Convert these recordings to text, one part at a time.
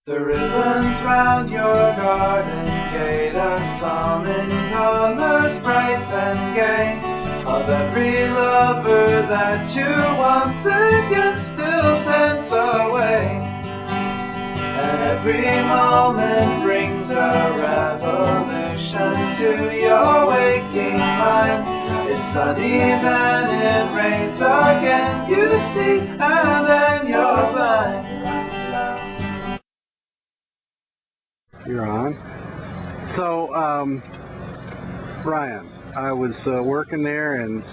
The ribbons round your garden gay, the sum in colors bright and gay, of every lover that you wanted yet still sent away. And every moment brings a revolution to your waking mind. It's sunny, then it rains again, you see, and then you're blind. You're on. So, Brian, I was working there, and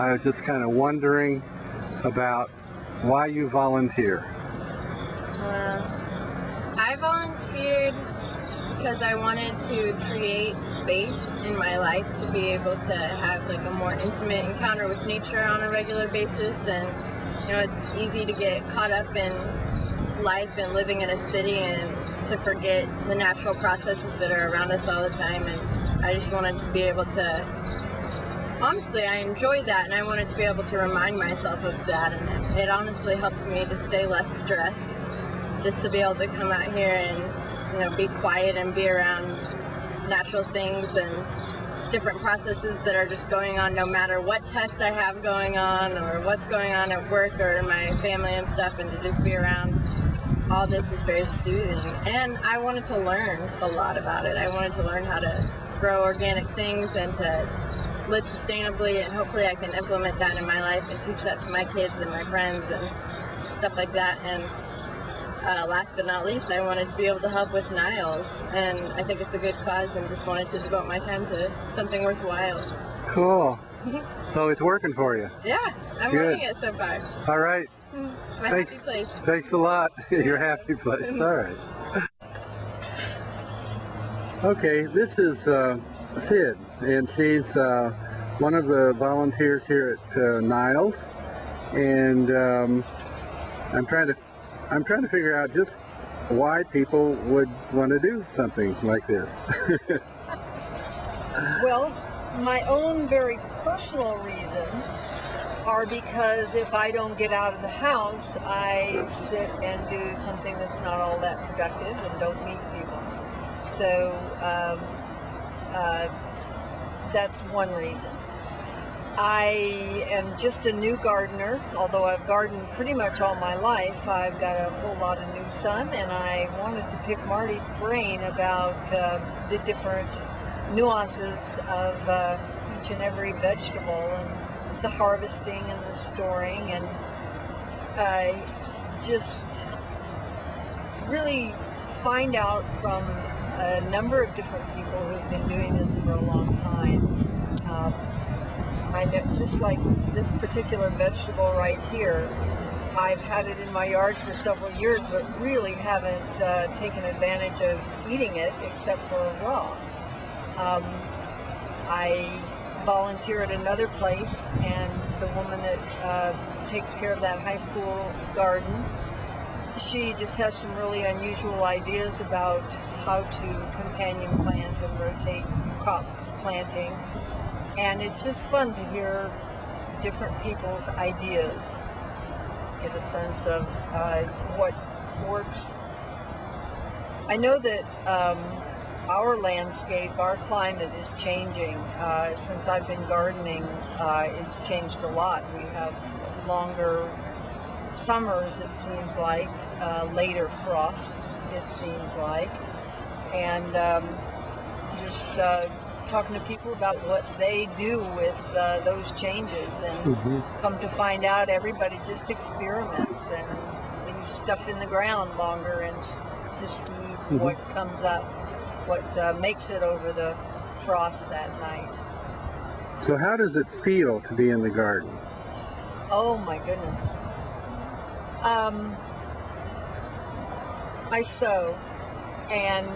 I was just kind of wondering about why you volunteer. I volunteered because I wanted to create space in my life to be able to have like a more intimate encounter with nature on a regular basis. And you know, it's easy to get caught up in life and living in a city and to forget the natural processes that are around us all the time. And I just wanted to be able to, honestly, I enjoyed that, and I wanted to be able to remind myself of that. And it honestly helped me to stay less stressed, just to be able to come out here and, you know, be quiet and be around natural things and different processes that are just going on no matter what test I have going on or what's going on at work or in my family and stuff, and to just be around all this is very soothing. And I wanted to learn a lot about it. I wanted to learn how to grow organic things and to live sustainably, and hopefully I can implement that in my life and teach that to my kids and my friends and stuff like that. And last but not least, I wanted to be able to help with Niles, and I think it's a good cause, and just wanted to devote my time to something worthwhile. Cool. So it's working for you. Yeah, I'm Good. loving it so far. All right. My happy place. Thanks a lot. Your happy place. All right. Okay, this is Sid, and she's one of the volunteers here at Niles, and I'm trying to figure out just why people would want to do something like this. Well, my own very personal reasons are because if I don't get out of the house, I sit and do something that's not all that productive and don't meet people. So that's one reason. I am just a new gardener, although I've gardened pretty much all my life. I've got a whole lot of new sun, and I wanted to pick Marty's brain about the different nuances of each and every vegetable, and the harvesting and the storing, and just really find out from a number of different people who've been doing this for a long time. I know, just like this particular vegetable right here, I've had it in my yard for several years, but really haven't taken advantage of eating it except for raw. I volunteer at another place, and the woman that takes care of that high school garden, she just has some really unusual ideas about how to companion plant and rotate crop planting, and it's just fun to hear different people's ideas, get a sense of what works. I know that our landscape, our climate is changing. Since I've been gardening, it's changed a lot. We have longer summers, it seems like, later frosts, it seems like, and just talking to people about what they do with those changes, and come to find out everybody just experiments and leaves stuff in the ground longer and to see what comes up, what makes it over the frost that night. So how does it feel to be in the garden? Oh my goodness. I sew, and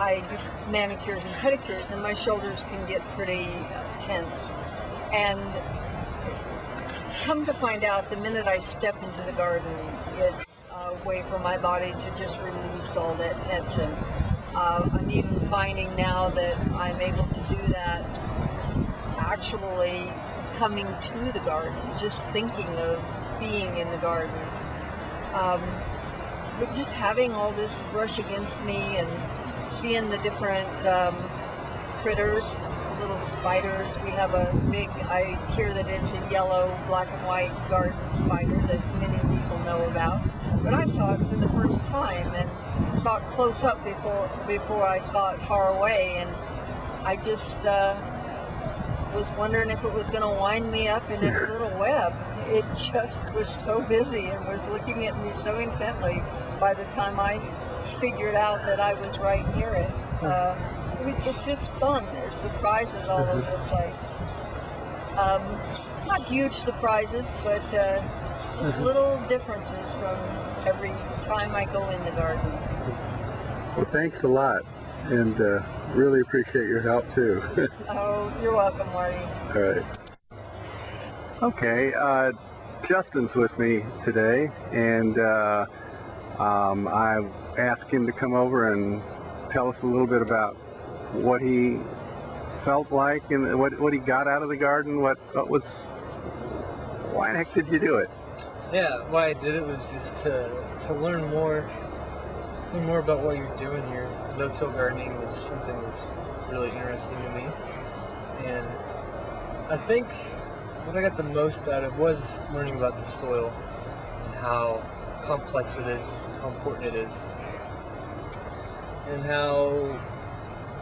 I do manicures and pedicures, and my shoulders can get pretty tense. And come to find out, the minute I step into the garden, it's a way for my body to just release all that tension. I'm even finding now that I'm able to do that actually coming to the garden, just thinking of being in the garden. but just having all this brush against me and seeing the different critters, little spiders. We have a big, I hear that it's a yellow, black and white garden spider that many people know about. But I saw it for the first time and saw it close up before I saw it far away, and I just was wondering if it was going to wind me up in its little web. It just was so busy and was looking at me so intently by the time I figured out that I was right near it. It's just fun. There's surprises all over the place. Not huge surprises, but just little differences from every time I go in the garden. Well, thanks a lot, and really appreciate your help too. Oh, you're welcome, Marty. All right. Okay, Justin's with me today, and I asked him to come over and tell us a little bit about what he felt like and what he got out of the garden. Why the heck did you do it? Yeah, why I did it was just to learn more about what you're doing here. No-till gardening was something that's really interesting to me, and I think what I got the most out of was learning about the soil and how complex it is, how important it is, and how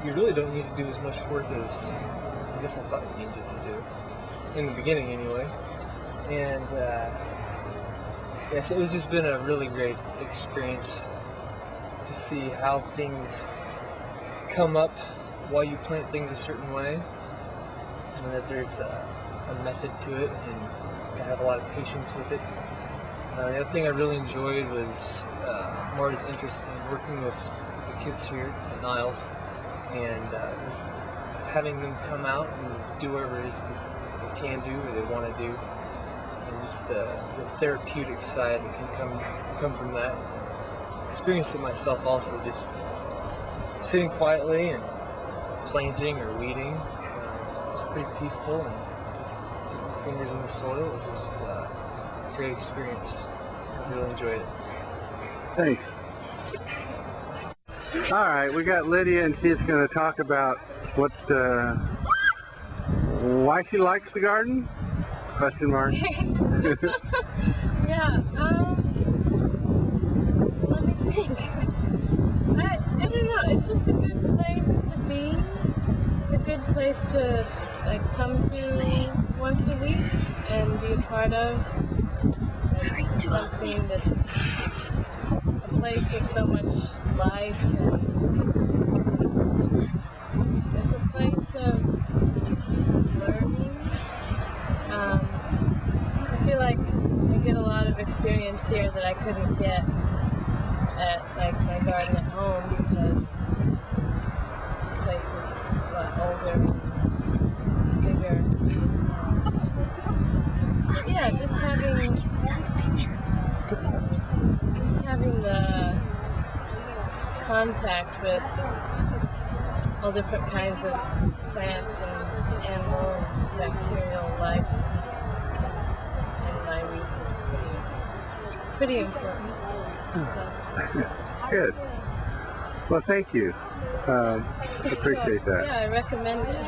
you really don't need to do as much work as I guess I thought you needed to do, in the beginning anyway. And yes, it was just been a really great experience to see how things come up while you plant things a certain way, and that there's a method to it, and I have a lot of patience with it. The other thing I really enjoyed was Marty's interest in working with the kids here at Niles, and just having them come out and do whatever it is they can do or they want to do, and just the therapeutic side that can come from that. Experience it myself also, just sitting quietly and planting or weeding. It's pretty peaceful, and just getting your fingers in the soil. It was just a great experience. I really enjoyed it. Thanks. All right, we got Lydia, and she's going to talk about why she likes the garden? Question mark. Yeah. Let me think. I don't know. It's just a good place to be. It's a good place to come to once a week and be a part of. It's something that's a place with so much life, and it's a place of learning. I feel like I get a lot of experience here that I couldn't get at my garden at home, because this place is a lot older and bigger. But yeah, just having the contact with all different kinds of plants and animal and bacterial life in my week is pretty important. Good. Well, thank you. Appreciate that. Yeah, I recommend it.